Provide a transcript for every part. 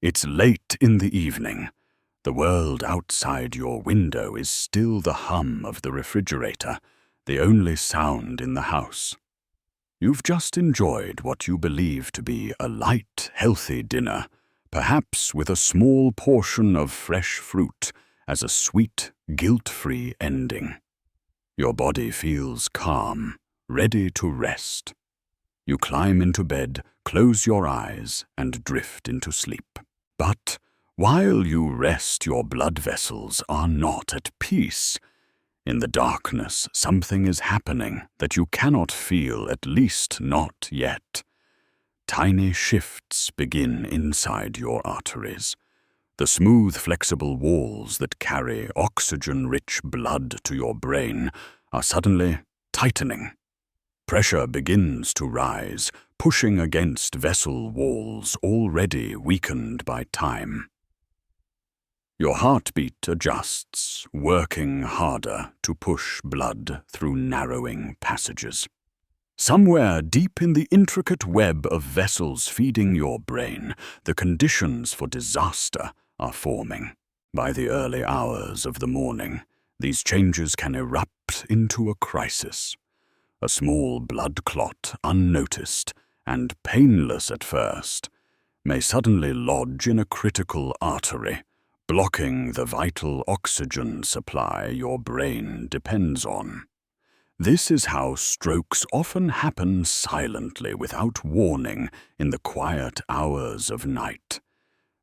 It's late in the evening. The world outside your window is still the hum of the refrigerator, the only sound in the house. You've just enjoyed what you believe to be a light, healthy dinner, perhaps with a small portion of fresh fruit as a sweet, guilt-free ending. Your body feels calm, ready to rest. You climb into bed, close your eyes, and drift into sleep. But while you rest, your blood vessels are not at peace. In the darkness, something is happening that you cannot feel, at least not yet. Tiny shifts begin inside your arteries. The smooth, flexible walls that carry oxygen-rich blood to your brain are suddenly tightening. Pressure begins to rise, pushing against vessel walls already weakened by time. Your heartbeat adjusts, working harder to push blood through narrowing passages. Somewhere deep in the intricate web of vessels feeding your brain, the conditions for disaster are forming. By the early hours of the morning, these changes can erupt into a crisis. A small blood clot, unnoticed and painless at first, may suddenly lodge in a critical artery, blocking the vital oxygen supply your brain depends on. This is how strokes often happen silently, without warning, in the quiet hours of night.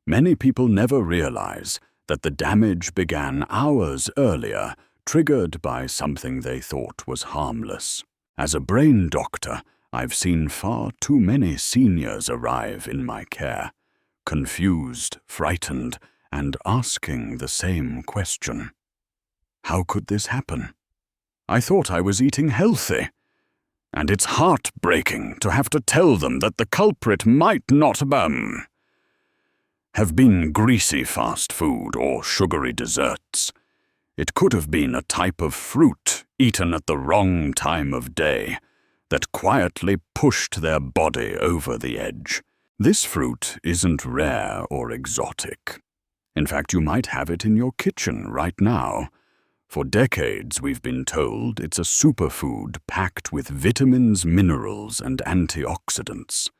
Many people never realize that the damage began hours earlier, triggered by something they thought was harmless. As a brain doctor, I've seen far too many seniors arrive in my care, confused, frightened, and asking the same question. How could this happen? I thought I was eating healthy. And it's heartbreaking to have to tell them that the culprit might not have been greasy fast food or sugary desserts. It could have been a type of fruit eaten at the wrong time of day that quietly pushed their body over the edge. This fruit isn't rare or exotic. In fact, you might have it in your kitchen right now. For decades, we've been told it's a superfood packed with vitamins, minerals, and antioxidants.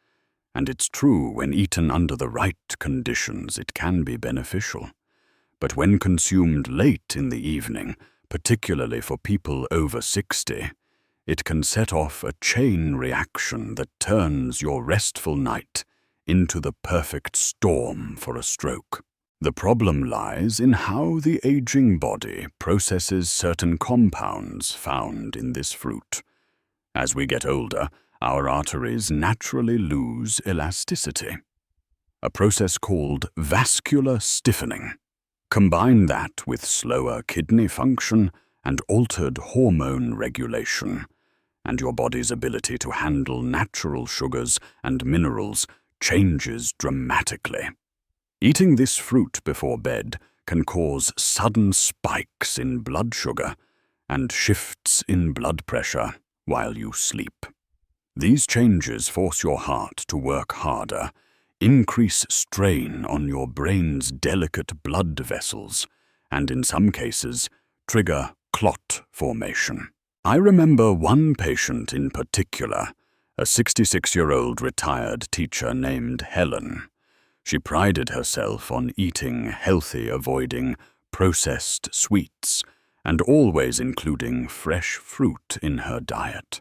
And it's true, when eaten under the right conditions, it can be beneficial. But when consumed late in the evening, particularly for people over 60, it can set off a chain reaction that turns your restful night into the perfect storm for a stroke. The problem lies in how the aging body processes certain compounds found in this fruit. As we get older, our arteries naturally lose elasticity, a process called vascular stiffening. Combine that with slower kidney function and altered hormone regulation, and your body's ability to handle natural sugars and minerals changes dramatically. Eating this fruit before bed can cause sudden spikes in blood sugar and shifts in blood pressure while you sleep. These changes force your heart to work harder, increase strain on your brain's delicate blood vessels, and in some cases, trigger clot formation. I remember one patient in particular, a 66-year-old retired teacher named Helen. She prided herself on eating healthy, avoiding processed sweets, and always including fresh fruit in her diet.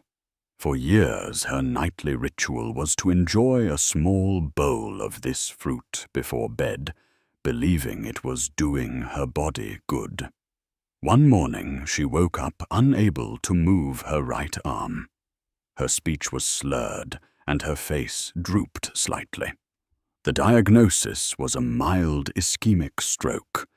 For years, her nightly ritual was to enjoy a small bowl of this fruit before bed, believing it was doing her body good. One morning, she woke up unable to move her right arm. Her speech was slurred, and her face drooped slightly. The diagnosis was a mild ischemic stroke.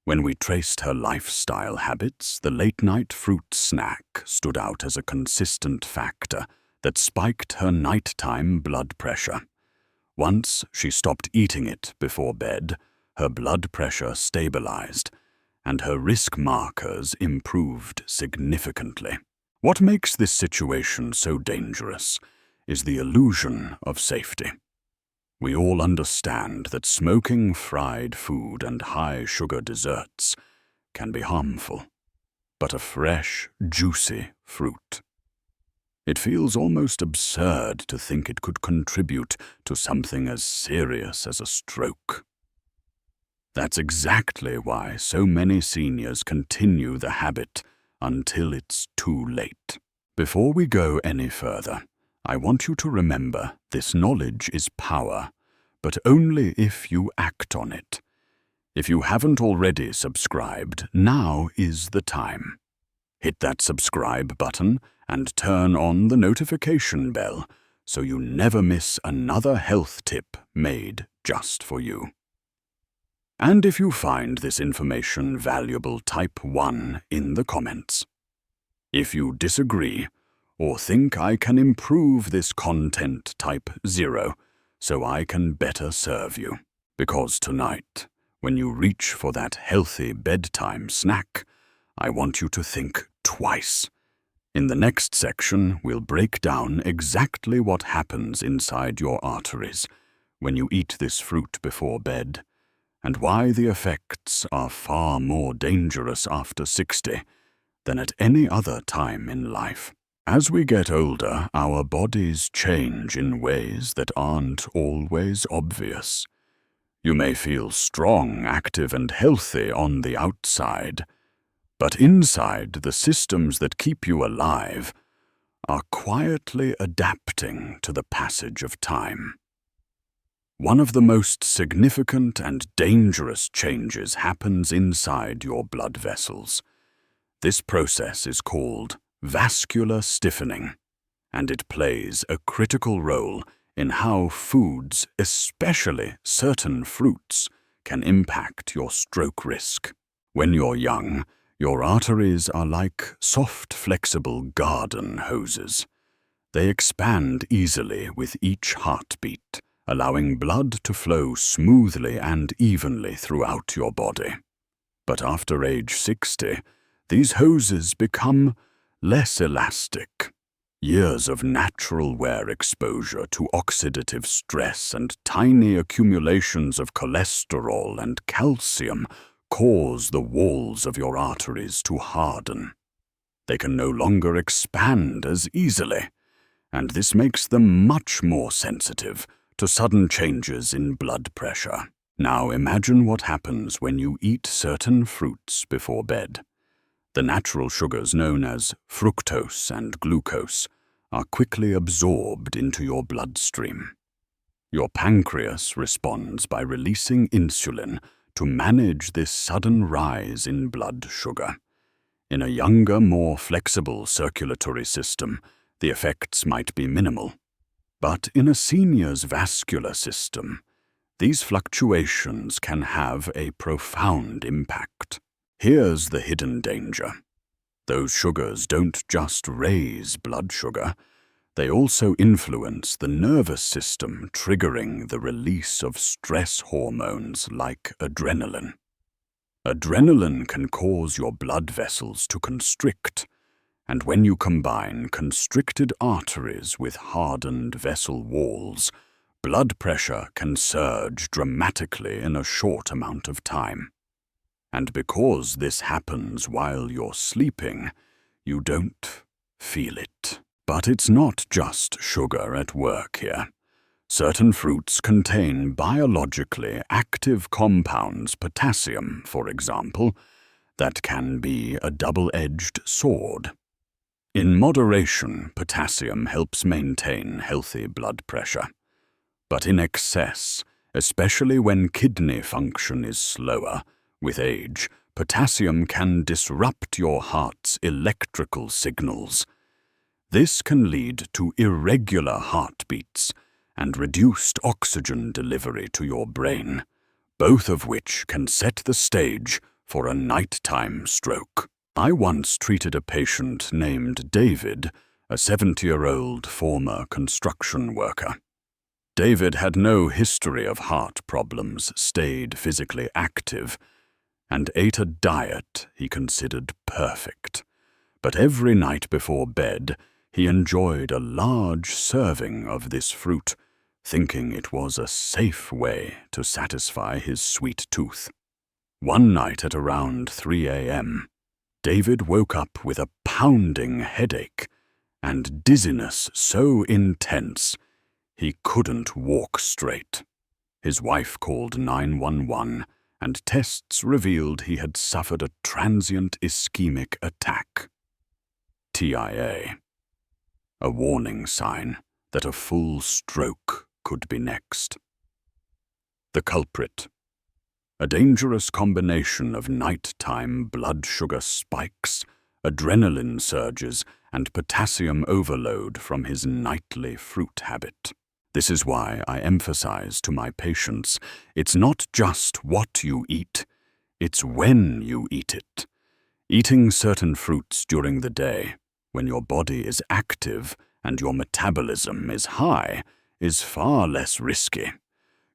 When we traced her lifestyle habits, the late-night fruit snack stood out as a consistent factor that spiked her nighttime blood pressure. Once she stopped eating it before bed, her blood pressure stabilized, and her risk markers improved significantly. What makes this situation so dangerous is the illusion of safety. We all understand that smoking fried food and high-sugar desserts can be harmful, but a fresh, juicy fruit. It feels almost absurd to think it could contribute to something as serious as a stroke. That's exactly why so many seniors continue the habit until it's too late. Before we go any further, I want you to remember this knowledge is power, but only if you act on it. If you haven't already subscribed, now is the time. Hit that subscribe button and turn on the notification bell so you never miss another health tip made just for you. And if you find this information valuable, type 1 in the comments. If you disagree or think I can improve this content, type 0 so I can better serve you. Because tonight, when you reach for that healthy bedtime snack, I want you to think twice. In the next section, we'll break down exactly what happens inside your arteries when you eat this fruit before bed, and why the effects are far more dangerous after 60 than at any other time in life. As we get older, our bodies change in ways that aren't always obvious. You may feel strong, active, and healthy on the outside, but inside, the systems that keep you alive are quietly adapting to the passage of time. One of the most significant and dangerous changes happens inside your blood vessels. This process is called vascular stiffening, and it plays a critical role in how foods, especially certain fruits, can impact your stroke risk. When you're young, your arteries are like soft, flexible garden hoses. They expand easily with each heartbeat, allowing blood to flow smoothly and evenly throughout your body. But after age 60, these hoses become less elastic. Years of natural wear exposure to oxidative stress and tiny accumulations of cholesterol and calcium cause the walls of your arteries to harden. They can no longer expand as easily, and this makes them much more sensitive to sudden changes in blood pressure. Now imagine what happens when you eat certain fruits before bed. The natural sugars known as fructose and glucose are quickly absorbed into your bloodstream. Your pancreas responds by releasing insulin to manage this sudden rise in blood sugar. In a younger, more flexible circulatory system, the effects might be minimal. But in a senior's vascular system, these fluctuations can have a profound impact. Here's the hidden danger. Those sugars don't just raise blood sugar, they also influence the nervous system, triggering the release of stress hormones like adrenaline. Adrenaline can cause your blood vessels to constrict, and when you combine constricted arteries with hardened vessel walls, blood pressure can surge dramatically in a short amount of time. And because this happens while you're sleeping, you don't feel it. But it's not just sugar at work here. Certain fruits contain biologically active compounds, potassium, for example, that can be a double-edged sword. In moderation, potassium helps maintain healthy blood pressure. But in excess, especially when kidney function is slower, with age, potassium can disrupt your heart's electrical signals. This can lead to irregular heartbeats and reduced oxygen delivery to your brain, both of which can set the stage for a nighttime stroke. I once treated a patient named David, a 70-year-old former construction worker. David had no history of heart problems, stayed physically active, and ate a diet he considered perfect. But every night before bed, he enjoyed a large serving of this fruit, thinking it was a safe way to satisfy his sweet tooth. One night at around 3 a.m., David woke up with a pounding headache and dizziness so intense he couldn't walk straight. His wife called 911, and tests revealed he had suffered a transient ischemic attack. TIA. A warning sign that a full stroke could be next. The culprit. A dangerous combination of nighttime blood sugar spikes, adrenaline surges, and potassium overload from his nightly fruit habit. This is why I emphasize to my patients, it's not just what you eat, it's when you eat it. Eating certain fruits during the day, when your body is active and your metabolism is high, is far less risky.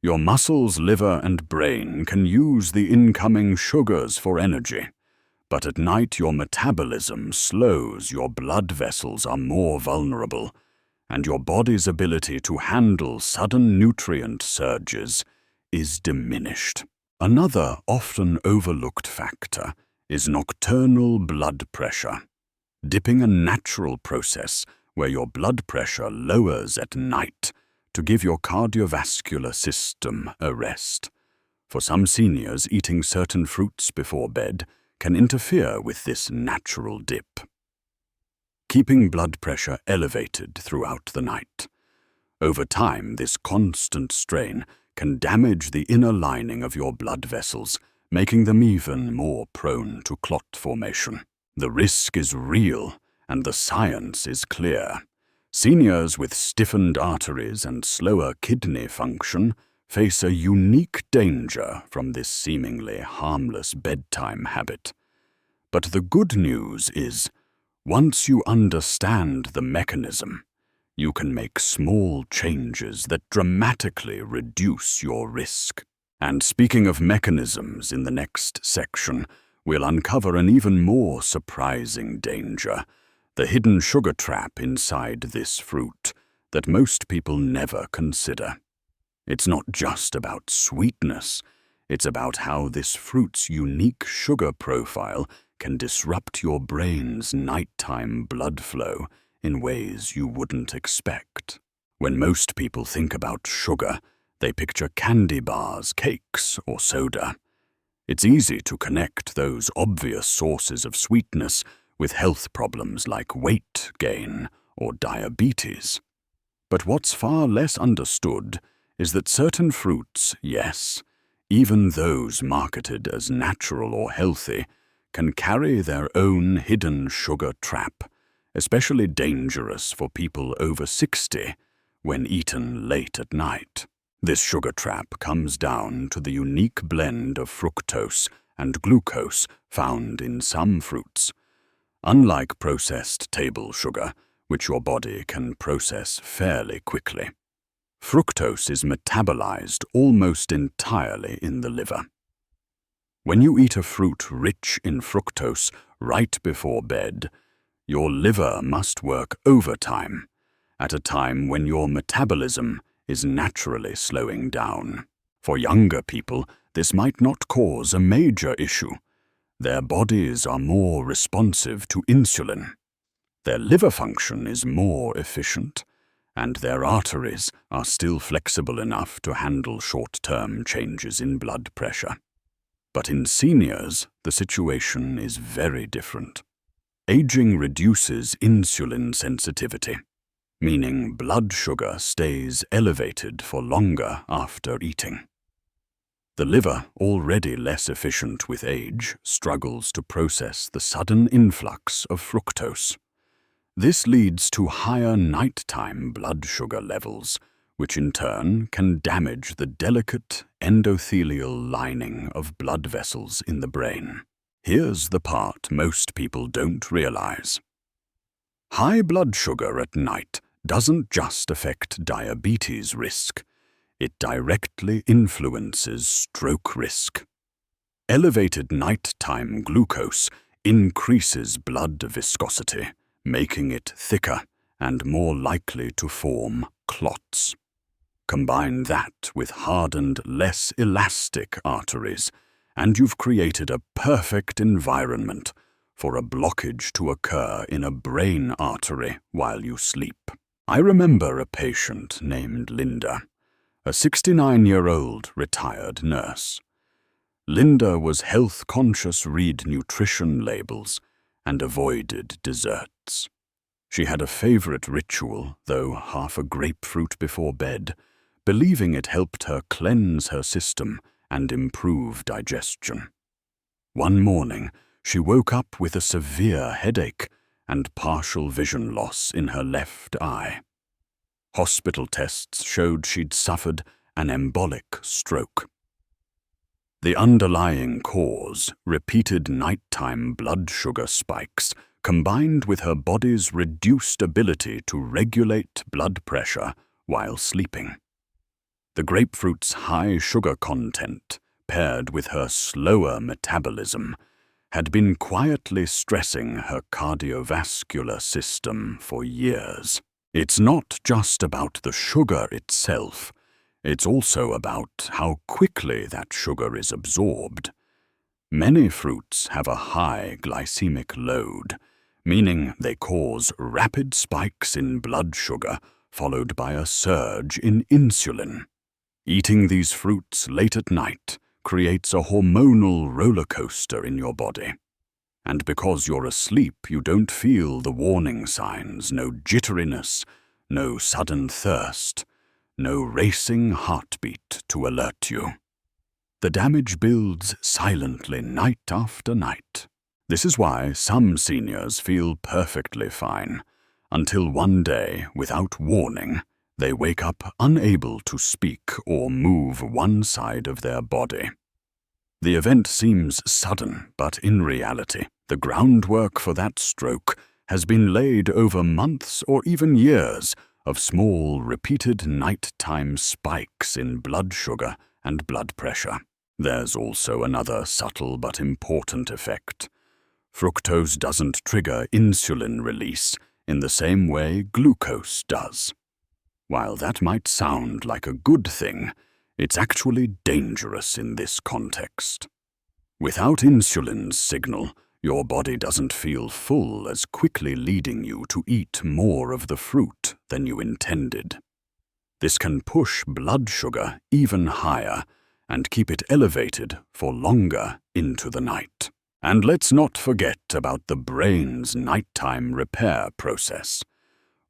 Your muscles, liver, and brain can use the incoming sugars for energy. But at night your metabolism slows, your blood vessels are more vulnerable, and your body's ability to handle sudden nutrient surges is diminished. Another often overlooked factor is nocturnal blood pressure. Dipping, a natural process where your blood pressure lowers at night to give your cardiovascular system a rest. For some seniors, eating certain fruits before bed can interfere with this natural dip. Keeping blood pressure elevated throughout the night. Over time, this constant strain can damage the inner lining of your blood vessels, making them even more prone to clot formation. The risk is real, and the science is clear. Seniors with stiffened arteries and slower kidney function face a unique danger from this seemingly harmless bedtime habit. But the good news is, once you understand the mechanism, you can make small changes that dramatically reduce your risk. And speaking of mechanisms, in the next section, we'll uncover an even more surprising danger, the hidden sugar trap inside this fruit that most people never consider. It's not just about sweetness, it's about how this fruit's unique sugar profile can disrupt your brain's nighttime blood flow in ways you wouldn't expect. When most people think about sugar, they picture candy bars, cakes, or soda. It's easy to connect those obvious sources of sweetness with health problems like weight gain or diabetes. But what's far less understood is that certain fruits, yes, even those marketed as natural or healthy, can carry their own hidden sugar trap, especially dangerous for people over 60 when eaten late at night. This sugar trap comes down to the unique blend of fructose and glucose found in some fruits. Unlike processed table sugar, which your body can process fairly quickly, fructose is metabolized almost entirely in the liver. When you eat a fruit rich in fructose right before bed, your liver must work overtime, at a time when your metabolism is naturally slowing down. For younger people, this might not cause a major issue. Their bodies are more responsive to insulin. Their liver function is more efficient, and their arteries are still flexible enough to handle short-term changes in blood pressure. But in seniors, the situation is very different. Aging reduces insulin sensitivity, meaning blood sugar stays elevated for longer after eating. The liver, already less efficient with age, struggles to process the sudden influx of fructose. This leads to higher nighttime blood sugar levels, which in turn can damage the delicate endothelial lining of blood vessels in the brain. Here's the part most people don't realize. High blood sugar at night doesn't just affect diabetes risk. It directly influences stroke risk. Elevated nighttime glucose increases blood viscosity, making it thicker and more likely to form clots. Combine that with hardened, less elastic arteries, and you've created a perfect environment for a blockage to occur in a brain artery while you sleep. I remember a patient named Linda, a 69-year-old retired nurse. Linda was health-conscious, read nutrition labels, and avoided desserts. She had a favorite ritual, though half a grapefruit before bed, believing it helped her cleanse her system and improve digestion. One morning, she woke up with a severe headache and partial vision loss in her left eye. Hospital tests showed she'd suffered an embolic stroke. The underlying cause, repeated nighttime blood sugar spikes, combined with her body's reduced ability to regulate blood pressure while sleeping. The grapefruit's high sugar content, paired with her slower metabolism, had been quietly stressing her cardiovascular system for years. It's not just about the sugar itself. It's also about how quickly that sugar is absorbed. Many fruits have a high glycemic load, meaning they cause rapid spikes in blood sugar followed by a surge in insulin. Eating these fruits late at night creates a hormonal roller coaster in your body. And because you're asleep, you don't feel the warning signs, no jitteriness, no sudden thirst, no racing heartbeat to alert you. The damage builds silently night after night. This is why some seniors feel perfectly fine, until one day, without warning, they wake up unable to speak or move one side of their body. The event seems sudden, but in reality, the groundwork for that stroke has been laid over months or even years of small, repeated nighttime spikes in blood sugar and blood pressure. There's also another subtle but important effect. Fructose doesn't trigger insulin release in the same way glucose does. While that might sound like a good thing, it's actually dangerous in this context. Without insulin's signal, your body doesn't feel full, as quickly leading you to eat more of the fruit than you intended. This can push blood sugar even higher and keep it elevated for longer into the night. And let's not forget about the brain's nighttime repair process.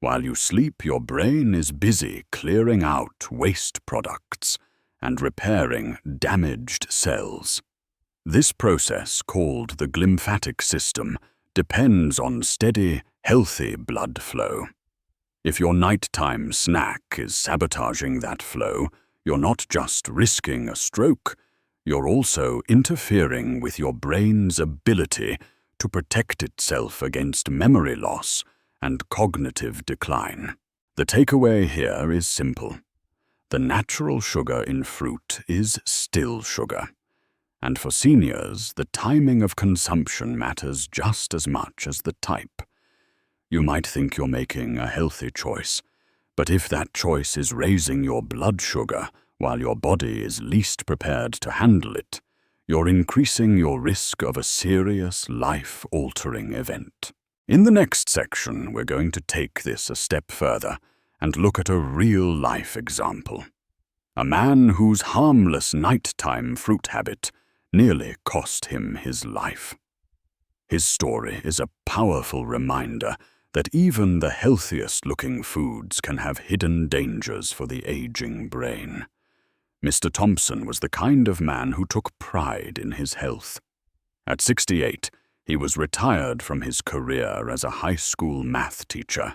While you sleep, your brain is busy clearing out waste products and repairing damaged cells. This process, called the glymphatic system, depends on steady, healthy blood flow. If your nighttime snack is sabotaging that flow, you're not just risking a stroke, you're also interfering with your brain's ability to protect itself against memory loss and cognitive decline. The takeaway here is simple. The natural sugar in fruit is still sugar. And for seniors, the timing of consumption matters just as much as the type. You might think you're making a healthy choice, but if that choice is raising your blood sugar while your body is least prepared to handle it, you're increasing your risk of a serious, life-altering event. In the next section, we're going to take this a step further and look at a real-life example. A man whose harmless nighttime fruit habit nearly cost him his life. His story is a powerful reminder that even the healthiest-looking foods can have hidden dangers for the aging brain. Mr. Thompson was the kind of man who took pride in his health. At 68, he was retired from his career as a high school math teacher,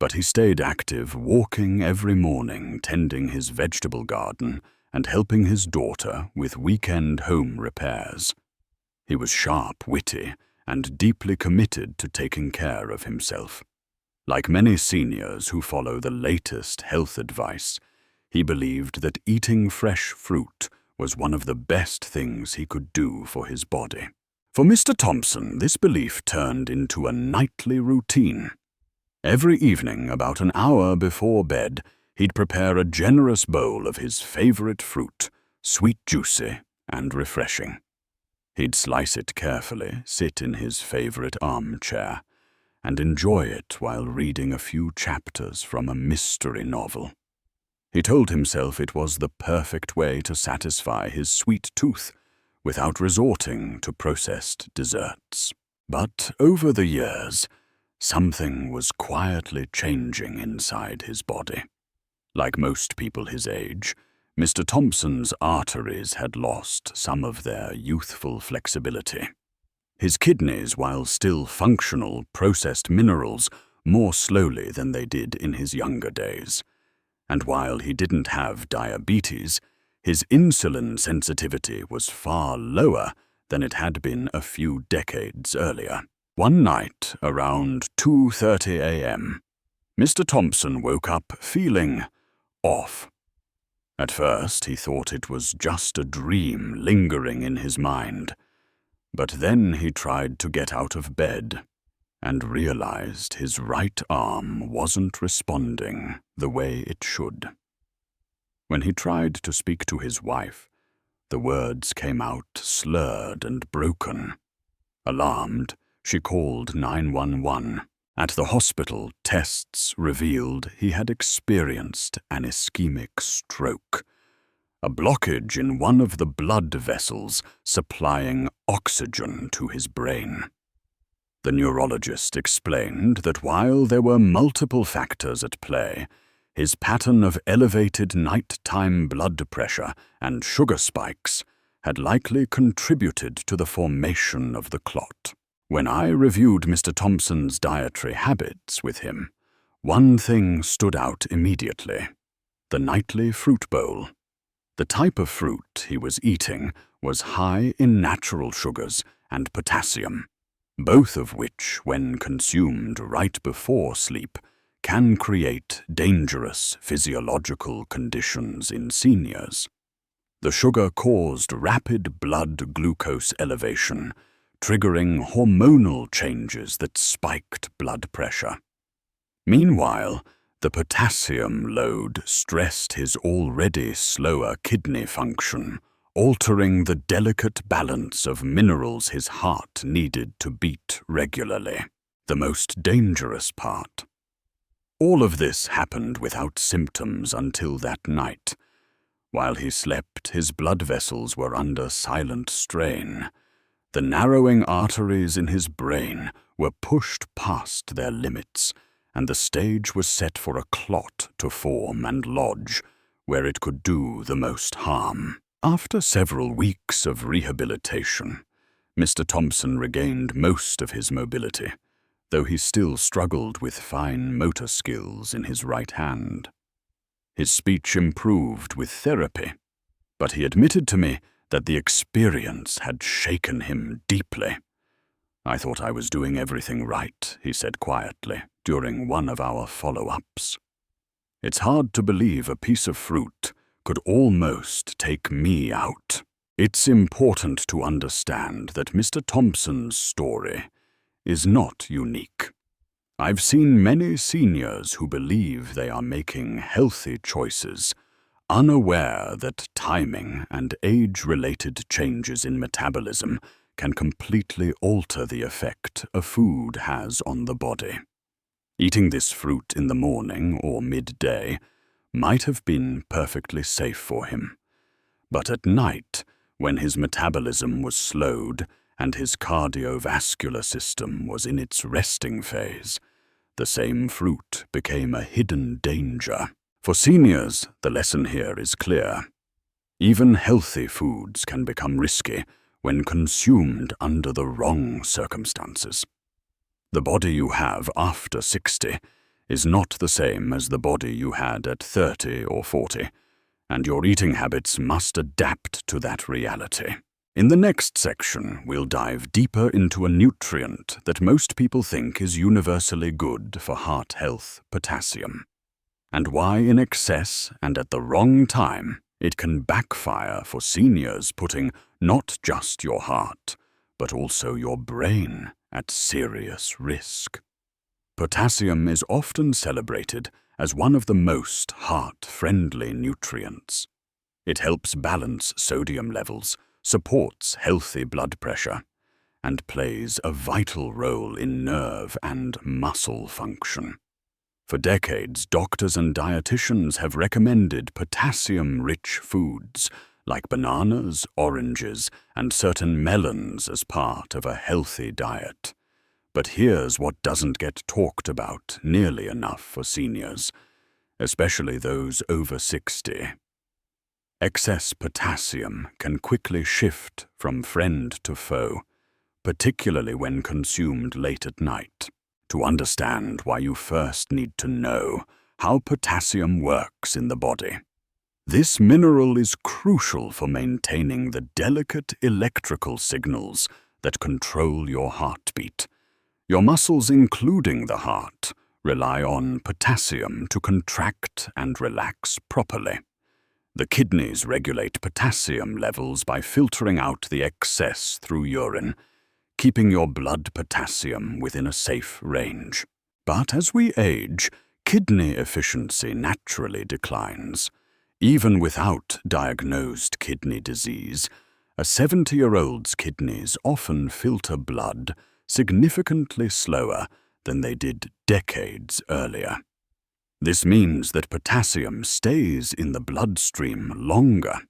but he stayed active, walking every morning, tending his vegetable garden, and helping his daughter with weekend home repairs. He was sharp, witty, and deeply committed to taking care of himself. Like many seniors who follow the latest health advice, he believed that eating fresh fruit was one of the best things he could do for his body. For Mr. Thompson, this belief turned into a nightly routine. Every evening, about an hour before bed, He'd prepare a generous bowl of his favorite fruit, sweet, juicy, and refreshing. He'd slice it carefully, sit in his favorite armchair, and enjoy it while reading a few chapters from a mystery novel. He told himself it was the perfect way to satisfy his sweet tooth without resorting to processed desserts. But over the years, something was quietly changing inside his body. Like most people his age, Mr. Thompson's arteries had lost some of their youthful flexibility. His kidneys, while still functional, processed minerals more slowly than they did in his younger days. And while he didn't have diabetes, his insulin sensitivity was far lower than it had been a few decades earlier. One night, around 2:30 a.m., Mr. Thompson woke up feeling off. At first, he thought it was just a dream lingering in his mind. But then he tried to get out of bed and realized his right arm wasn't responding the way it should. When he tried to speak to his wife, the words came out slurred and broken. Alarmed, she called 911. At the hospital, tests revealed he had experienced an ischemic stroke, a blockage in one of the blood vessels supplying oxygen to his brain. The neurologist explained that while there were multiple factors at play, his pattern of elevated nighttime blood pressure and sugar spikes had likely contributed to the formation of the clot. When I reviewed Mr. Thompson's dietary habits with him, one thing stood out immediately: the nightly fruit bowl. The type of fruit he was eating was high in natural sugars and potassium, both of which, when consumed right before sleep, can create dangerous physiological conditions in seniors. The sugar caused rapid blood glucose elevation, triggering hormonal changes that spiked blood pressure. Meanwhile, the potassium load stressed his already slower kidney function, altering the delicate balance of minerals his heart needed to beat regularly. The most dangerous part. All of this happened without symptoms until that night. While he slept, his blood vessels were under silent strain. The narrowing arteries in his brain were pushed past their limits, and the stage was set for a clot to form and lodge where it could do the most harm. After several weeks of rehabilitation, Mr. Thompson regained most of his mobility, though he still struggled with fine motor skills in his right hand. His speech improved with therapy, but he admitted to me that the experience had shaken him deeply. "I thought I was doing everything right," he said quietly during one of our follow-ups. "It's hard to believe a piece of fruit could almost take me out." It's important to understand that Mr. Thompson's story is not unique. I've seen many seniors who believe they are making healthy choices, unaware that timing and age-related changes in metabolism can completely alter the effect a food has on the body. Eating this fruit in the morning or midday might have been perfectly safe for him, but at night, when his metabolism was slowed and his cardiovascular system was in its resting phase, the same fruit became a hidden danger. For seniors, the lesson here is clear. Even healthy foods can become risky when consumed under the wrong circumstances. The body you have after 60 is not the same as the body you had at 30 or 40, and your eating habits must adapt to that reality. In the next section, we'll dive deeper into a nutrient that most people think is universally good for heart health: potassium, and why in excess and at the wrong time it can backfire for seniors, putting not just your heart, but also your brain at serious risk. Potassium is often celebrated as one of the most heart-friendly nutrients. It helps balance sodium levels, supports healthy blood pressure, and plays a vital role in nerve and muscle function. For decades, doctors and dietitians have recommended potassium-rich foods like bananas, oranges, and certain melons as part of a healthy diet. But here's what doesn't get talked about nearly enough for seniors, especially those over 60. Excess potassium can quickly shift from friend to foe, particularly when consumed late at night. To understand why, you first need to know how potassium works in the body. This mineral is crucial for maintaining the delicate electrical signals that control your heartbeat. Your muscles, including the heart, rely on potassium to contract and relax properly. The kidneys regulate potassium levels by filtering out the excess through urine, keeping your blood potassium within a safe range. But as we age, kidney efficiency naturally declines. Even without diagnosed kidney disease, a 70-year-old's kidneys often filter blood significantly slower than they did decades earlier. This means that potassium stays in the bloodstream longer.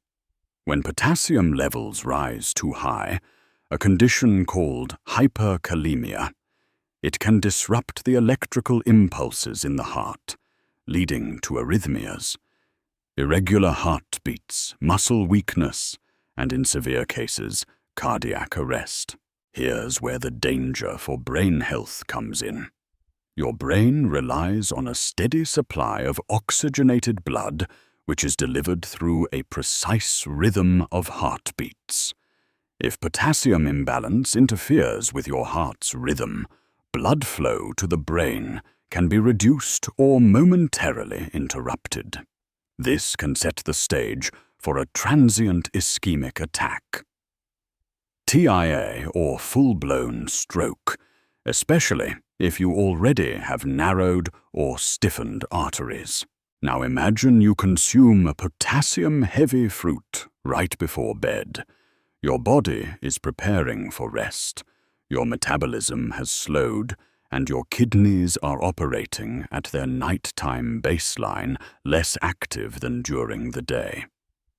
When potassium levels rise too high, a condition called hyperkalemia, it can disrupt the electrical impulses in the heart, leading to arrhythmias, irregular heartbeats, muscle weakness, and in severe cases, cardiac arrest. Here's where the danger for brain health comes in. Your brain relies on a steady supply of oxygenated blood, which is delivered through a precise rhythm of heartbeats. If potassium imbalance interferes with your heart's rhythm, blood flow to the brain can be reduced or momentarily interrupted. This can set the stage for a transient ischemic attack, TIA, or full-blown stroke, especially if you already have narrowed or stiffened arteries. Now imagine you consume a potassium-heavy fruit right before bed. Your body is preparing for rest. Your metabolism has slowed, and your kidneys are operating at their nighttime baseline, less active than during the day.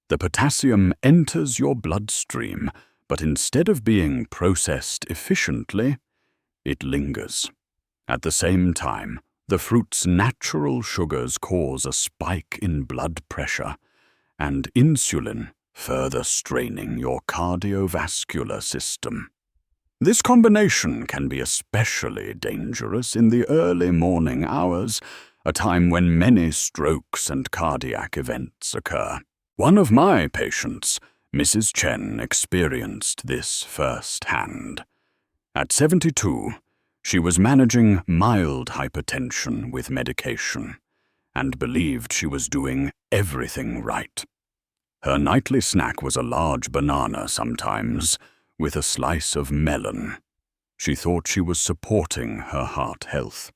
The potassium enters your bloodstream, but instead of being processed efficiently, it lingers. At the same time, the fruit's natural sugars cause a spike in blood pressure and insulin, further straining your cardiovascular system. This combination can be especially dangerous in the early morning hours, a time when many strokes and cardiac events occur. One of my patients, Mrs. Chen, experienced this firsthand. At 72, she was managing mild hypertension with medication and believed she was doing everything right. Her nightly snack was a large banana sometimes, with a slice of melon. She thought she was supporting her heart health.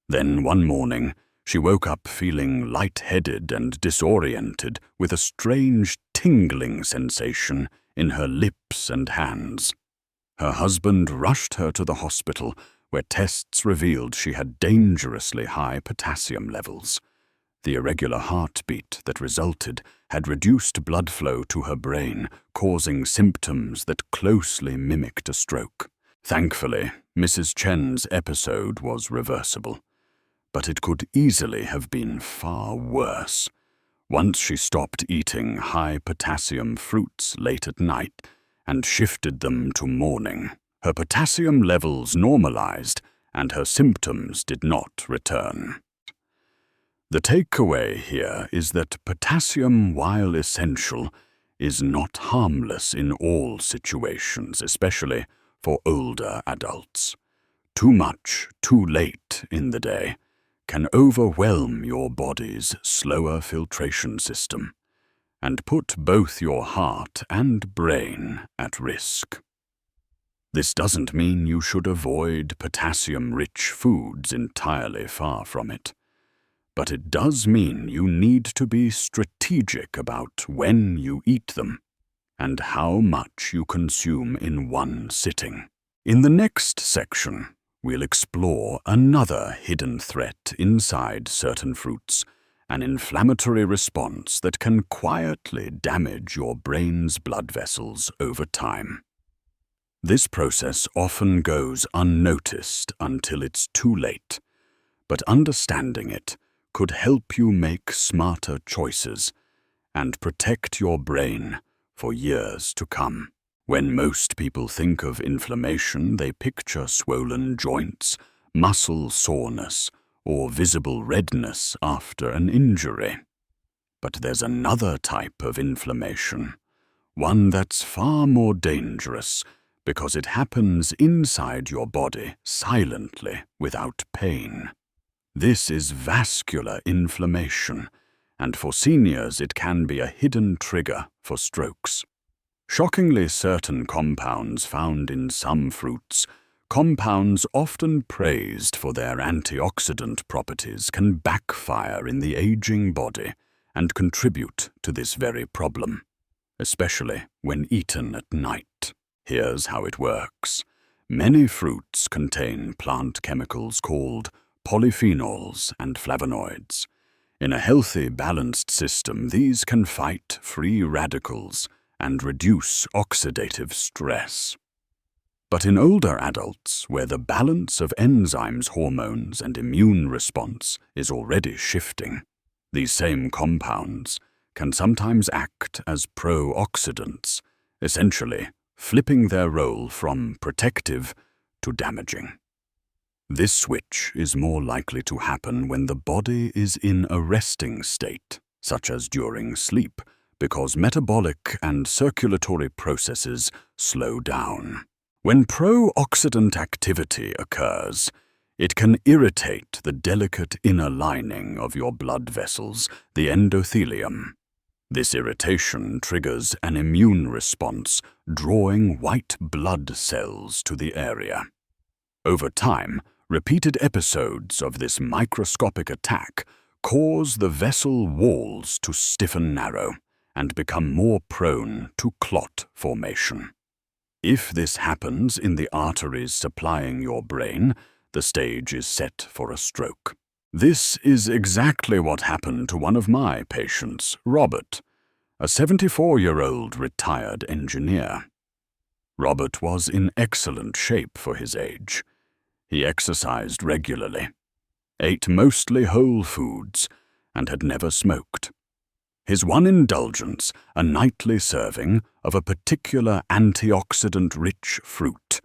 Then one morning, she woke up feeling lightheaded and disoriented with a strange tingling sensation in her lips and hands. Her husband rushed her to the hospital, where tests revealed she had dangerously high potassium levels. The irregular heartbeat that resulted had reduced blood flow to her brain, causing symptoms that closely mimicked a stroke. Thankfully, Mrs. Chen's episode was reversible, but it could easily have been far worse. Once she stopped eating high-potassium fruits late at night and shifted them to morning, her potassium levels normalized and her symptoms did not return. The takeaway here is that potassium, while essential, is not harmless in all situations, especially for older adults. Too much, too late in the day can overwhelm your body's slower filtration system and put both your heart and brain at risk. This doesn't mean you should avoid potassium-rich foods entirely, far from it. but it does mean you need to be strategic about when you eat them and how much you consume in one sitting. In the next section, we'll explore another hidden threat inside certain fruits, an inflammatory response that can quietly damage your brain's blood vessels over time. This process often goes unnoticed until it's too late, but understanding it could help you make smarter choices and protect your brain for years to come. When most people think of inflammation, they picture swollen joints, muscle soreness, or visible redness after an injury. But there's another type of inflammation, one that's far more dangerous because it happens inside your body silently without pain. This is vascular inflammation, and for seniors it can be a hidden trigger for strokes. Shockingly, certain compounds found in some fruits, compounds often praised for their antioxidant properties, can backfire in the aging body and contribute to this very problem, especially when eaten at night. Here's how it works. Many fruits contain plant chemicals called polyphenols and flavonoids. In a healthy, balanced system, these can fight free radicals and reduce oxidative stress. But in older adults, where the balance of enzymes, hormones, and immune response is already shifting, these same compounds can sometimes act as pro-oxidants, essentially flipping their role from protective to damaging. This switch is more likely to happen when the body is in a resting state, such as during sleep, because metabolic and circulatory processes slow down. When pro-oxidant activity occurs, it can irritate the delicate inner lining of your blood vessels, the endothelium. This irritation triggers an immune response, drawing white blood cells to the area. Over time, repeated episodes of this microscopic attack cause the vessel walls to stiffen narrow and become more prone to clot formation. If this happens in the arteries supplying your brain, the stage is set for a stroke. This is exactly what happened to one of my patients, Robert, a 74-year-old retired engineer. Robert was in excellent shape for his age. He exercised regularly, ate mostly whole foods, and had never smoked. His one indulgence, a nightly serving of a particular antioxidant-rich fruit,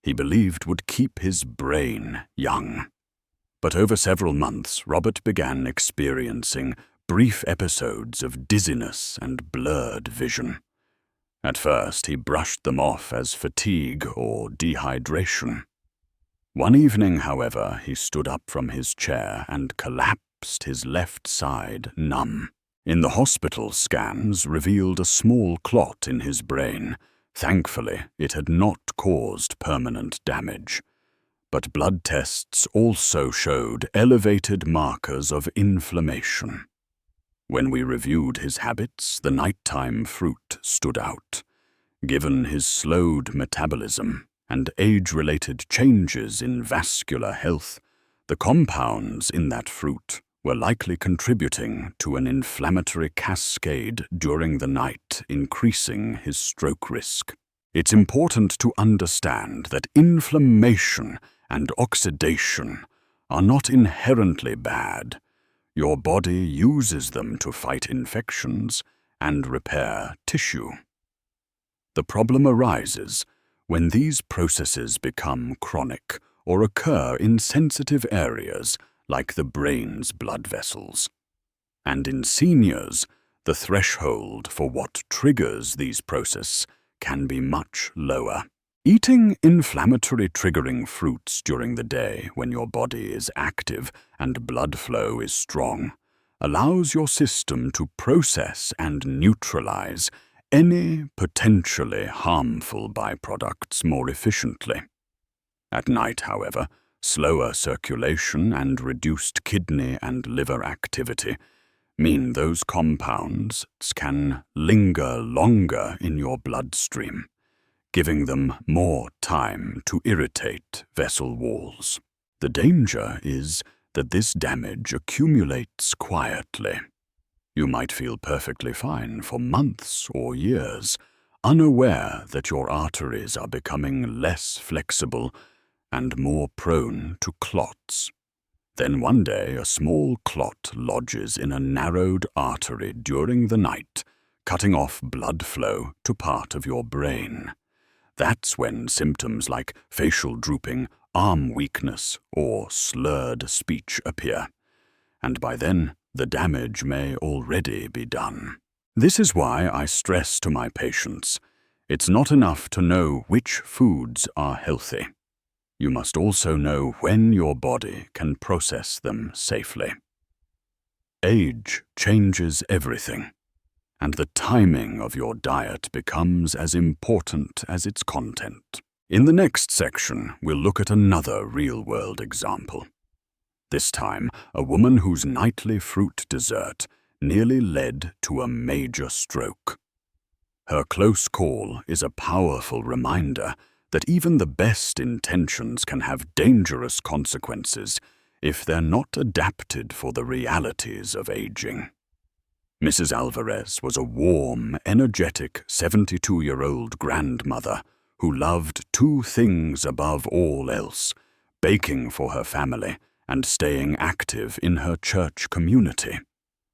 he believed would keep his brain young. But over several months, Robert began experiencing brief episodes of dizziness and blurred vision. At first, he brushed them off as fatigue or dehydration. One evening, however, he stood up from his chair and collapsed, his left side numb. In the hospital, scans revealed a small clot in his brain. Thankfully, it had not caused permanent damage. But blood tests also showed elevated markers of inflammation. When we reviewed his habits, the nighttime fruit stood out. Given his slowed metabolism and age-related changes in vascular health, the compounds in that fruit were likely contributing to an inflammatory cascade during the night, increasing his stroke risk. It's important to understand that inflammation and oxidation are not inherently bad. Your body uses them to fight infections and repair tissue. The problem arises when these processes become chronic or occur in sensitive areas like the brain's blood vessels. And in seniors, the threshold for what triggers these processes can be much lower. Eating inflammatory triggering fruits during the day when your body is active and blood flow is strong allows your system to process and neutralize any potentially harmful byproducts more efficiently. At night, however, slower circulation and reduced kidney and liver activity mean those compounds can linger longer in your bloodstream, giving them more time to irritate vessel walls. The danger is that this damage accumulates quietly. You might feel perfectly fine for months or years, unaware that your arteries are becoming less flexible and more prone to clots. Then one day a small clot lodges in a narrowed artery during the night, cutting off blood flow to part of your brain. That's when symptoms like facial drooping, arm weakness, or slurred speech appear. And by then, the damage may already be done. This is why I stress to my patients, it's not enough to know which foods are healthy. You must also know when your body can process them safely. Age changes everything, and the timing of your diet becomes as important as its content. In the next section, we'll look at another real-world example. This time, a woman whose nightly fruit dessert nearly led to a major stroke. Her close call is a powerful reminder that even the best intentions can have dangerous consequences if they're not adapted for the realities of aging. Mrs. Alvarez was a warm, energetic 72-year-old grandmother who loved two things above all else: baking for her family and staying active in her church community.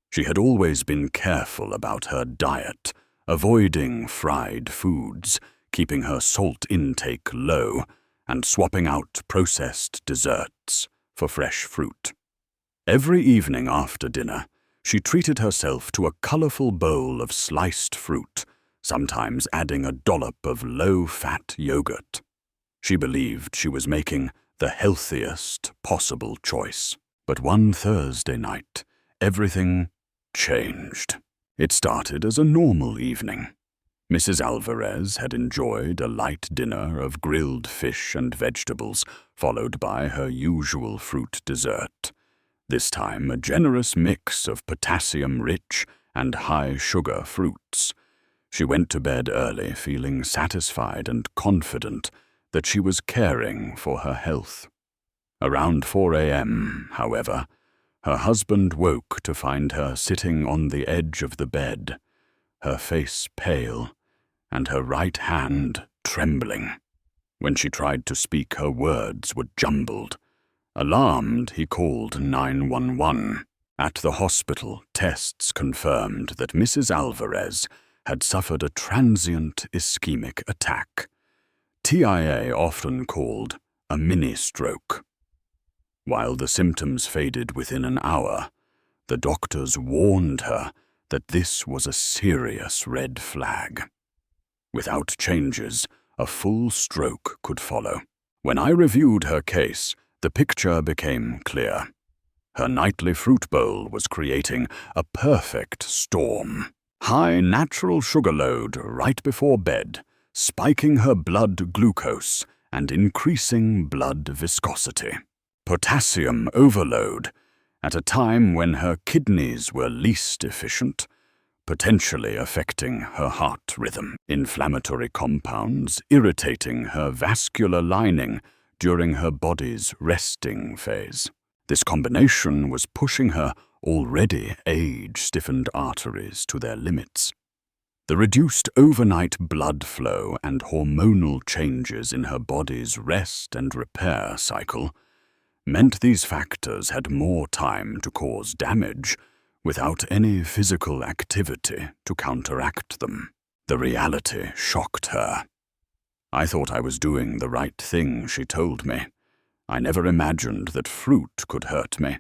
She had always been careful about her diet, avoiding fried foods, keeping her salt intake low, and swapping out processed desserts for fresh fruit. Every evening after dinner, she treated herself to a colorful bowl of sliced fruit, sometimes adding a dollop of low-fat yogurt. She believed she was making the healthiest possible choice. But one Thursday night, everything changed. It started as a normal evening. Mrs. Alvarez had enjoyed a light dinner of grilled fish and vegetables, followed by her usual fruit dessert. This time a generous mix of potassium-rich and high-sugar fruits. She went to bed early, feeling satisfied and confident that she was caring for her health. Around 4 a.m., however, her husband woke to find her sitting on the edge of the bed, her face pale, and her right hand trembling. When she tried to speak, her words were jumbled. Alarmed, he called 911. At the hospital, tests confirmed that Mrs. Alvarez had suffered a transient ischemic attack, TIA often called a mini-stroke. While the symptoms faded within an hour, the doctors warned her that this was a serious red flag. Without changes, a full stroke could follow. When I reviewed her case, the picture became clear. Her nightly fruit bowl was creating a perfect storm. High natural sugar load right before bed, spiking her blood glucose and increasing blood viscosity. Potassium overload at a time when her kidneys were least efficient, potentially affecting her heart rhythm. Inflammatory compounds irritating her vascular lining during her body's resting phase. This combination was pushing her already age-stiffened arteries to their limits. The reduced overnight blood flow and hormonal changes in her body's rest and repair cycle meant these factors had more time to cause damage without any physical activity to counteract them. The reality shocked her. I thought I was doing the right thing, she told me. I never imagined that fruit could hurt me.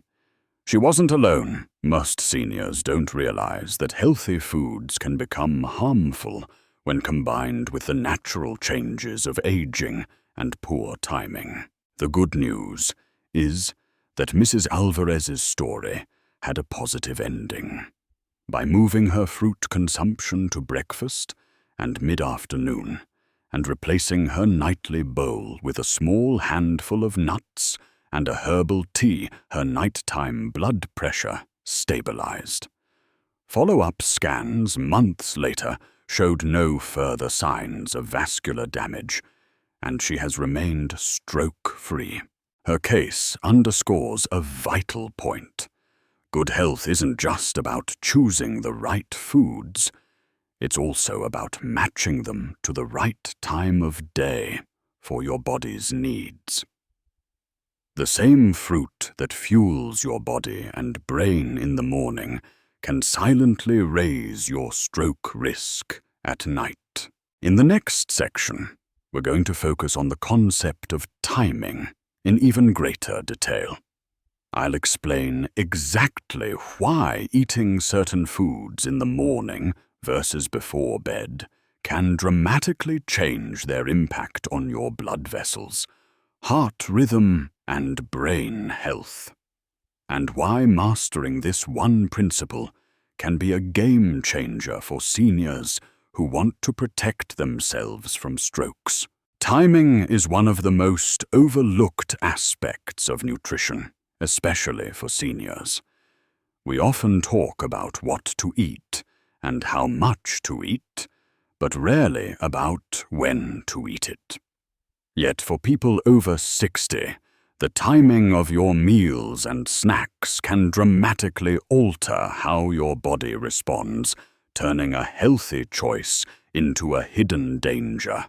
She wasn't alone. Most seniors don't realize that healthy foods can become harmful when combined with the natural changes of aging and poor timing. The good news is that Mrs. Alvarez's story had a positive ending. By moving her fruit consumption to breakfast and mid-afternoon, and replacing her nightly bowl with a small handful of nuts and a herbal tea, her nighttime blood pressure stabilized. Follow-up scans months later showed no further signs of vascular damage, and she has remained stroke-free. Her case underscores a vital point. Good health isn't just about choosing the right foods. It's also about matching them to the right time of day for your body's needs. The same fruit that fuels your body and brain in the morning can silently raise your stroke risk at night. In the next section, we're going to focus on the concept of timing in even greater detail. I'll explain exactly why eating certain foods in the morning versus before bed can dramatically change their impact on your blood vessels, heart rhythm, and brain health, and why mastering this one principle can be a game changer for seniors who want to protect themselves from strokes. Timing is one of the most overlooked aspects of nutrition, especially for seniors. We often talk about what to eat and how much to eat, but rarely about when to eat it. Yet for people over 60, the timing of your meals and snacks can dramatically alter how your body responds, turning a healthy choice into a hidden danger,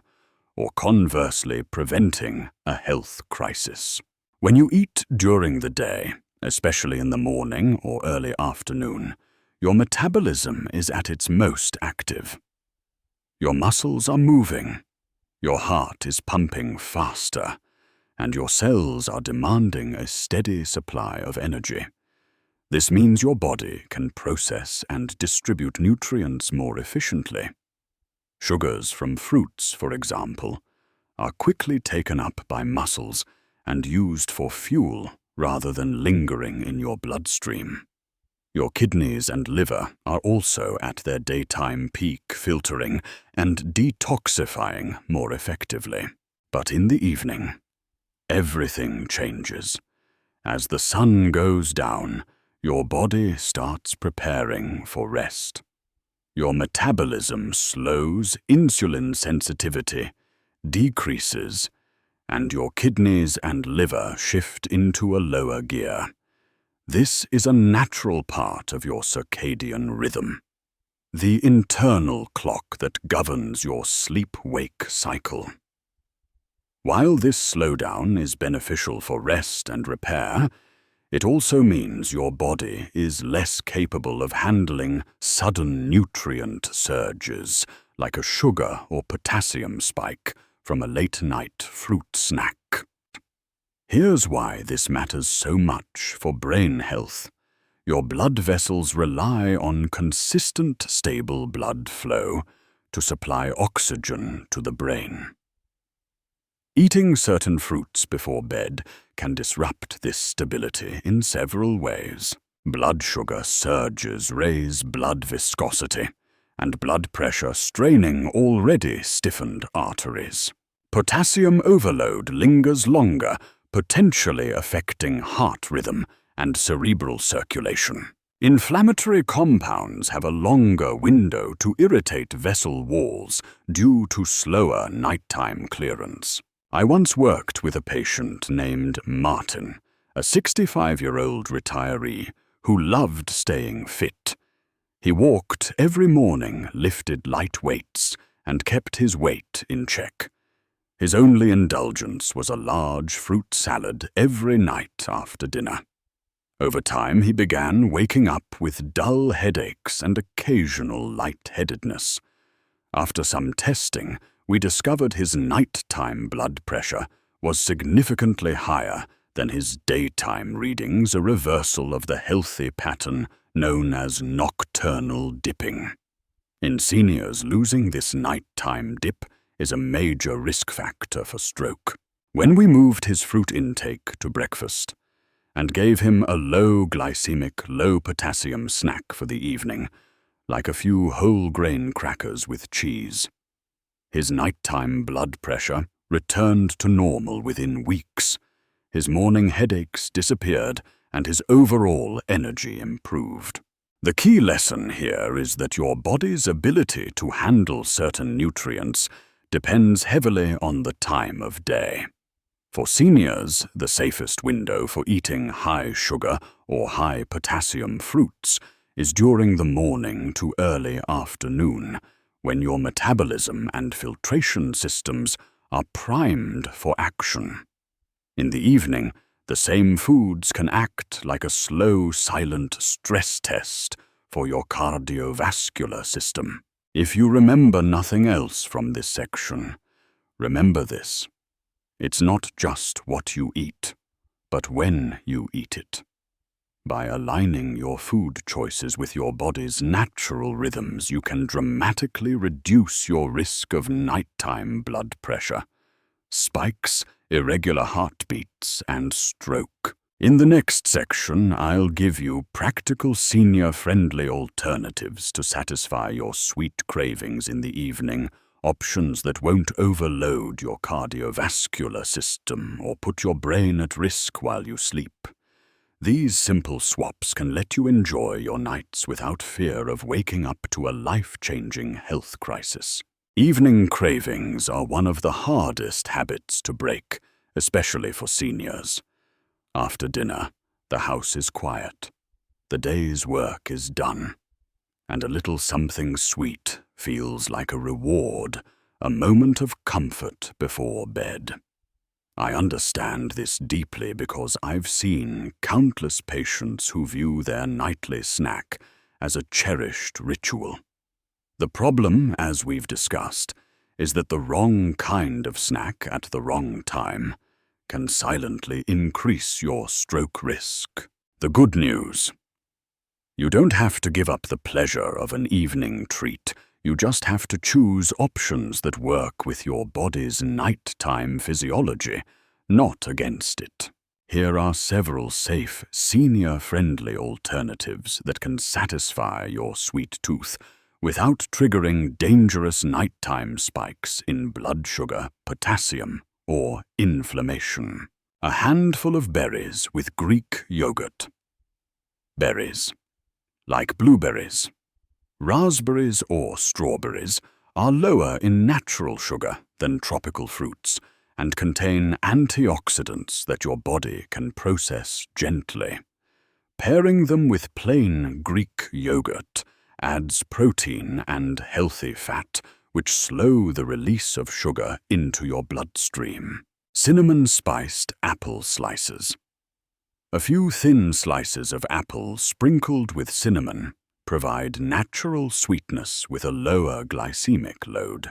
or conversely preventing a health crisis. When you eat during the day, especially in the morning or early afternoon, your metabolism is at its most active. Your muscles are moving, your heart is pumping faster, and your cells are demanding a steady supply of energy. This means your body can process and distribute nutrients more efficiently. Sugars from fruits, for example, are quickly taken up by muscles and used for fuel rather than lingering in your bloodstream. Your kidneys and liver are also at their daytime peak, filtering and detoxifying more effectively. But in the evening, everything changes. As the sun goes down, your body starts preparing for rest. Your metabolism slows, insulin sensitivity decreases, and your kidneys and liver shift into a lower gear. This is a natural part of your circadian rhythm, the internal clock that governs your sleep-wake cycle. While this slowdown is beneficial for rest and repair, it also means your body is less capable of handling sudden nutrient surges like a sugar or potassium spike from a late-night fruit snack. Here's why this matters so much for brain health. Your blood vessels rely on consistent, stable blood flow to supply oxygen to the brain. Eating certain fruits before bed can disrupt this stability in several ways. Blood sugar surges raise blood viscosity, and blood pressure straining already stiffened arteries. Potassium overload lingers longer, potentially affecting heart rhythm and cerebral circulation. Inflammatory compounds have a longer window to irritate vessel walls due to slower nighttime clearance. I once worked with a patient named Martin, a 65-year-old retiree who loved staying fit. He walked every morning, lifted light weights, and kept his weight in check. His only indulgence was a large fruit salad every night after dinner. Over time, he began waking up with dull headaches and occasional lightheadedness. After some testing, we discovered his nighttime blood pressure was significantly higher than his daytime readings, a reversal of the healthy pattern known as nocturnal dipping. In seniors, losing this nighttime dip is a major risk factor for stroke. When we moved his fruit intake to breakfast and gave him a low glycemic, low potassium snack for the evening, like a few whole grain crackers with cheese, his nighttime blood pressure returned to normal within weeks, His morning headaches disappeared, and his overall energy improved. The key lesson here is that your body's ability to handle certain nutrients depends heavily on the time of day. For seniors, the safest window for eating high sugar or high potassium fruits is during the morning to early afternoon, when your metabolism and filtration systems are primed for action. In the evening, the same foods can act like a slow, silent stress test for your cardiovascular system. If you remember nothing else from this section, remember this. It's not just what you eat, but when you eat it. By aligning your food choices with your body's natural rhythms, you can dramatically reduce your risk of nighttime blood pressure, spikes, irregular heartbeats, and stroke. In the next section, I'll give you practical senior-friendly alternatives to satisfy your sweet cravings in the evening, options that won't overload your cardiovascular system or put your brain at risk while you sleep. These simple swaps can let you enjoy your nights without fear of waking up to a life-changing health crisis. Evening cravings are one of the hardest habits to break, especially for seniors. After dinner, the house is quiet. The day's work is done, and a little something sweet feels like a reward, a moment of comfort before bed. I understand this deeply because I've seen countless patients who view their nightly snack as a cherished ritual. The problem, as we've discussed, is that the wrong kind of snack at the wrong time can silently increase your stroke risk. The good news: you don't have to give up the pleasure of an evening treat. You just have to choose options that work with your body's nighttime physiology, not against it. Here are several safe, senior-friendly alternatives that can satisfy your sweet tooth without triggering dangerous nighttime spikes in blood sugar, potassium, or inflammation. A handful of berries with Greek yogurt. Berries, like blueberries, raspberries, or strawberries, are lower in natural sugar than tropical fruits and contain antioxidants that your body can process gently. Pairing them with plain Greek yogurt adds protein and healthy fat, which slow the release of sugar into your bloodstream. Cinnamon-spiced apple slices. A few thin slices of apple sprinkled with cinnamon provide natural sweetness with a lower glycemic load.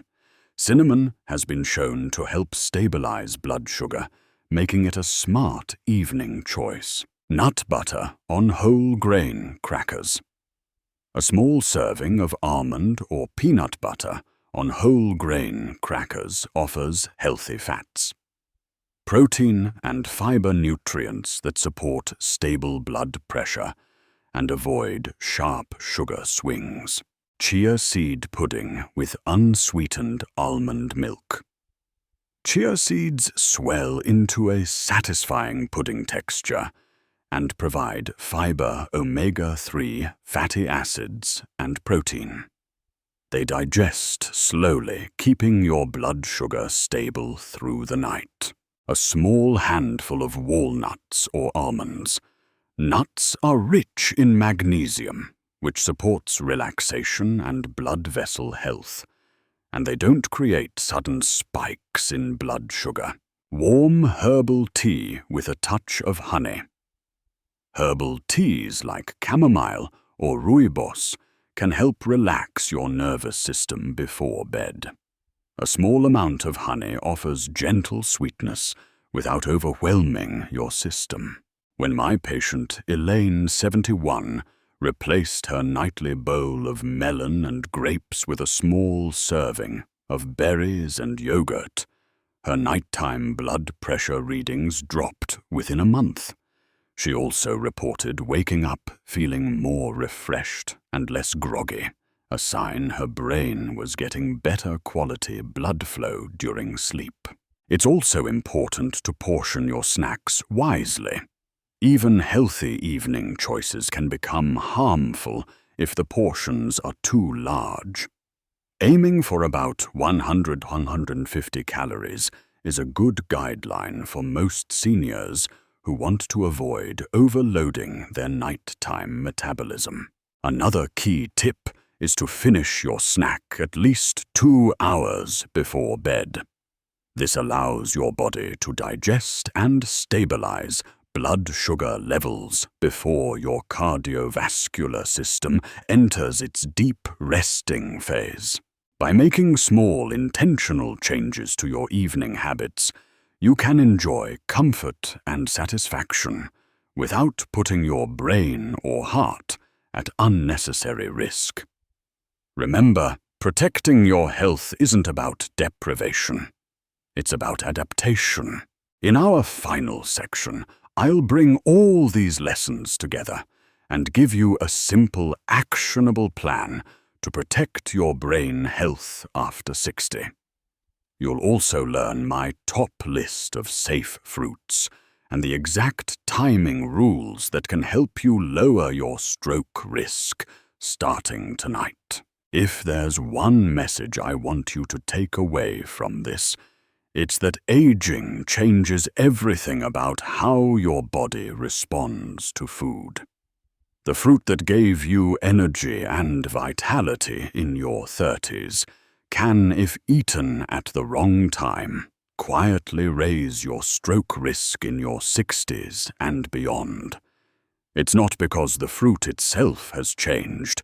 Cinnamon has been shown to help stabilize blood sugar, making it a smart evening choice. Nut butter on whole grain crackers. A small serving of almond or peanut butter on whole grain crackers offers healthy fats, protein and fiber nutrients that support stable blood pressure and avoid sharp sugar swings. Chia seed pudding with unsweetened almond milk. Chia seeds swell into a satisfying pudding texture and provide fiber, omega-3 fatty acids, and protein. They digest slowly, keeping your blood sugar stable through the night. A small handful of walnuts or almonds. Nuts are rich in magnesium, which supports relaxation and blood vessel health, and they don't create sudden spikes in blood sugar. Warm herbal tea with a touch of honey. Herbal teas like chamomile or rooibos can help relax your nervous system before bed. A small amount of honey offers gentle sweetness without overwhelming your system. When my patient Elaine, 71, replaced her nightly bowl of melon and grapes with a small serving of berries and yogurt, her nighttime blood pressure readings dropped within a month. She also reported waking up feeling more refreshed and less groggy, a sign her brain was getting better quality blood flow during sleep. It's also important to portion your snacks wisely. Even healthy evening choices can become harmful if the portions are too large. Aiming for about 100–150 calories is a good guideline for most seniors who want to avoid overloading their nighttime metabolism. Another key tip is to finish your snack at least 2 hours before bed. This allows your body to digest and stabilize blood sugar levels before your cardiovascular system enters its deep resting phase. By making small intentional changes to your evening habits, you can enjoy comfort and satisfaction without putting your brain or heart at unnecessary risk. Remember, protecting your health isn't about deprivation. It's about adaptation. In our final section, I'll bring all these lessons together and give you a simple, actionable plan to protect your brain health after 60. You'll also learn my top list of safe fruits and the exact timing rules that can help you lower your stroke risk starting tonight. If there's one message I want you to take away from this, it's that aging changes everything about how your body responds to food. The fruit that gave you energy and vitality in your 30s can, if eaten at the wrong time, quietly raise your stroke risk in your 60s and beyond. It's not because the fruit itself has changed.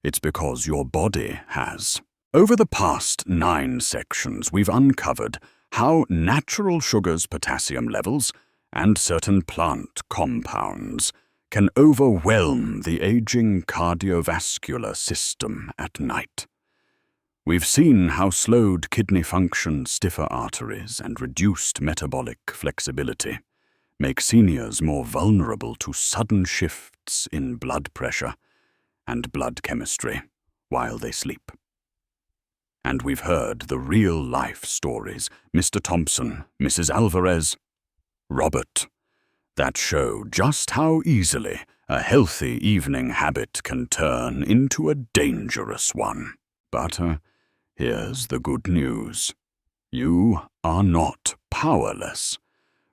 It's because your body has. Over the past 9 sections, we've uncovered how natural sugars, potassium levels, and certain plant compounds can overwhelm the aging cardiovascular system at night. We've seen how slowed kidney function, stiffer arteries, and reduced metabolic flexibility make seniors more vulnerable to sudden shifts in blood pressure and blood chemistry while they sleep. And we've heard the real-life stories, Mr. Thompson, Mrs. Alvarez, Robert, that show just how easily a healthy evening habit can turn into a dangerous one. But here's the good news. You are not powerless.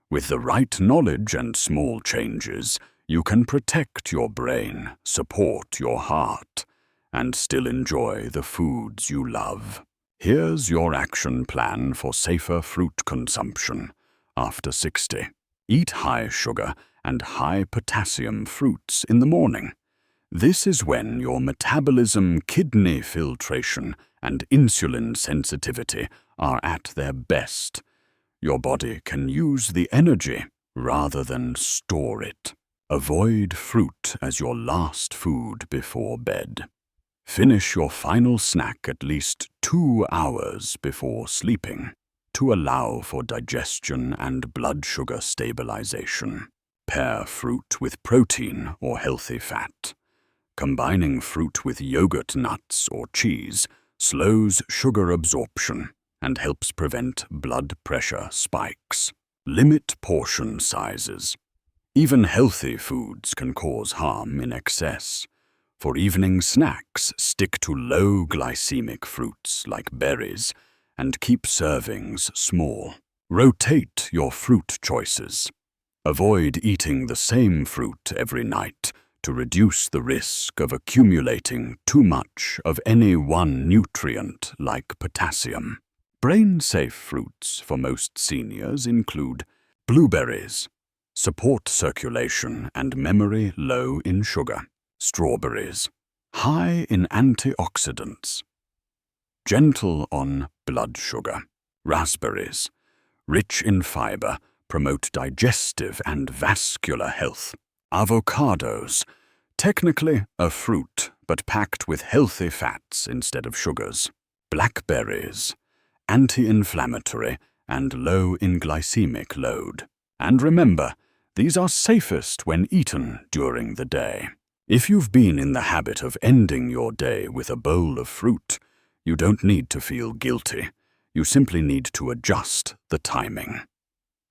With the right knowledge and small changes, you can protect your brain, support your heart, and still enjoy the foods you love. Here's your action plan for safer fruit consumption after 60. Eat high sugar and high potassium fruits in the morning. This is when your metabolism, kidney filtration, and insulin sensitivity are at their best. Your body can use the energy rather than store it. Avoid fruit as your last food before bed. Finish your final snack at least 2 hours before sleeping to allow for digestion and blood sugar stabilization. Pair fruit with protein or healthy fat. Combining fruit with yogurt, nuts, or cheese slows sugar absorption and helps prevent blood pressure spikes. Limit portion sizes. Even healthy foods can cause harm in excess. For evening snacks, stick to low glycemic fruits like berries and keep servings small. Rotate your fruit choices. Avoid eating the same fruit every night to reduce the risk of accumulating too much of any one nutrient like potassium. Brain-safe fruits for most seniors include blueberries, support circulation and memory low in sugar. Strawberries, high in antioxidants, gentle on blood sugar. Raspberries, rich in fiber, promote digestive and vascular health. Avocados, technically a fruit, but packed with healthy fats instead of sugars. Blackberries, anti-inflammatory and low in glycemic load. And remember, these are safest when eaten during the day. If you've been in the habit of ending your day with a bowl of fruit, you don't need to feel guilty. You simply need to adjust the timing.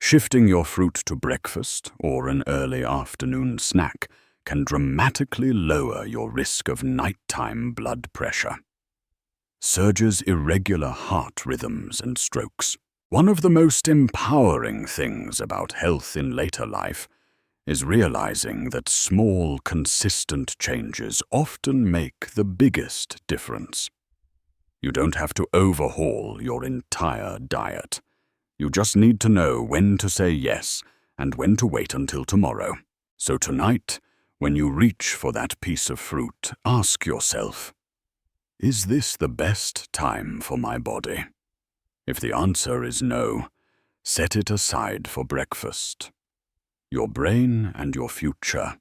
Shifting your fruit to breakfast or an early afternoon snack can dramatically lower your risk of nighttime blood pressure. Surges irregular heart rhythms and strokes. One of the most empowering things about health in later life is realizing that small, consistent changes often make the biggest difference. You don't have to overhaul your entire diet. You just need to know when to say yes and when to wait until tomorrow. So tonight, when you reach for that piece of fruit, ask yourself, is this the best time for my body? If the answer is no, set it aside for breakfast. Your brain and your future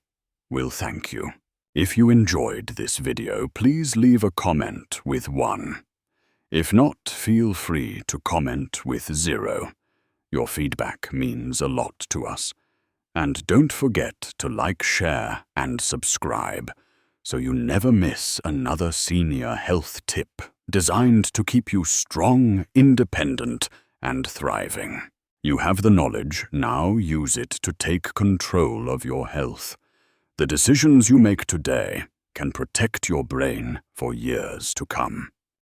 will thank you. If you enjoyed this video, please leave a comment with 1. If not, feel free to comment with 0. Your feedback means a lot to us. And don't forget to like, share, and subscribe so you never miss another senior health tip designed to keep you strong, independent, and thriving. You have the knowledge, now use it to take control of your health. The decisions you make today can protect your brain for years to come.